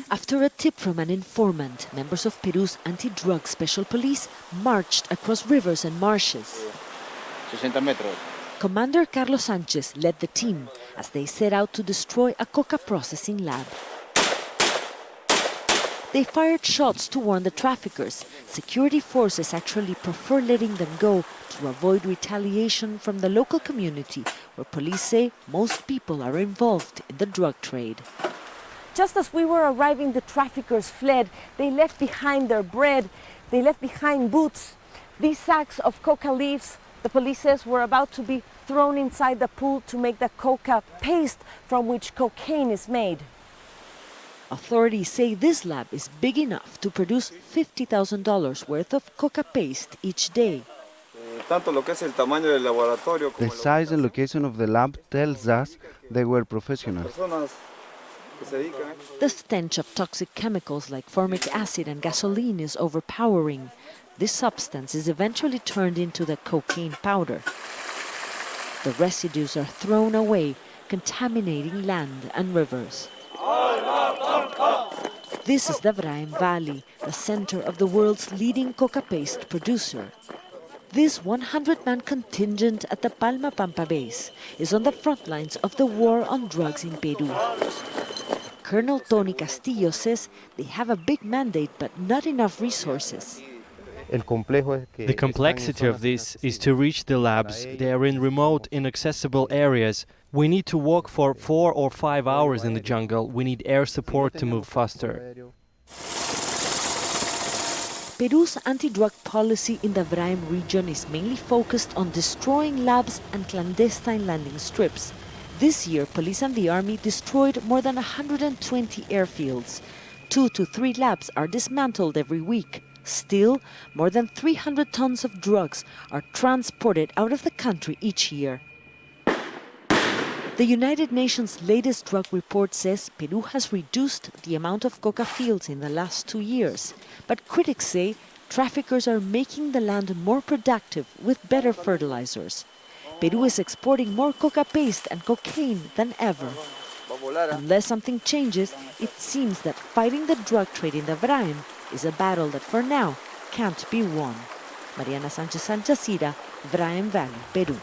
After a tip from an informant, members of Peru's anti-drug special police marched across rivers and marshes. 60 metros. Commander Carlos Sanchez led the team as they set out to destroy a coca processing lab. They fired shots to warn the traffickers. Security forces actually prefer letting them go to avoid retaliation from the local community, where police say most people are involved in the drug trade. Just as we were arriving, the traffickers fled. They left behind their bread. They left behind boots. These sacks of coca leaves, the police says, were about to be thrown inside the pool to make the coca paste from which cocaine is made. Authorities say this lab is big enough to produce $50,000 worth of coca paste each day. The size and location of the lab tells us they were professionals. The stench of toxic chemicals like formic acid and gasoline is overpowering. This substance is eventually turned into the cocaine powder. The residues are thrown away, contaminating land and rivers. This is the Vraim Valley, the center of the world's leading coca paste producer. This 100-man contingent at the Palma Pampa base is on the front lines of the war on drugs in Peru. Colonel Tony Castillo says they have a big mandate but not enough resources. The complexity of this is to reach the labs. They are in remote, inaccessible areas. We need to walk for 4 or 5 hours in the jungle. We need air support to move faster. Peru's anti-drug policy in the Vraim region is mainly focused on destroying labs and clandestine landing strips. This year, police and the army destroyed more than 120 airfields. 2 to 3 labs are dismantled every week. Still, more than 300 tons of drugs are transported out of the country each year. The United Nations' latest drug report says Peru has reduced the amount of coca fields in the last 2 years. But critics say traffickers are making the land more productive with better fertilizers. Peru is exporting more coca paste and cocaine than ever. Unless something changes, it seems that fighting the drug trade in the Vraim is a battle that for now can't be won. Mariana Sanchez, Al Jazeera, Vraim Valley, Peru.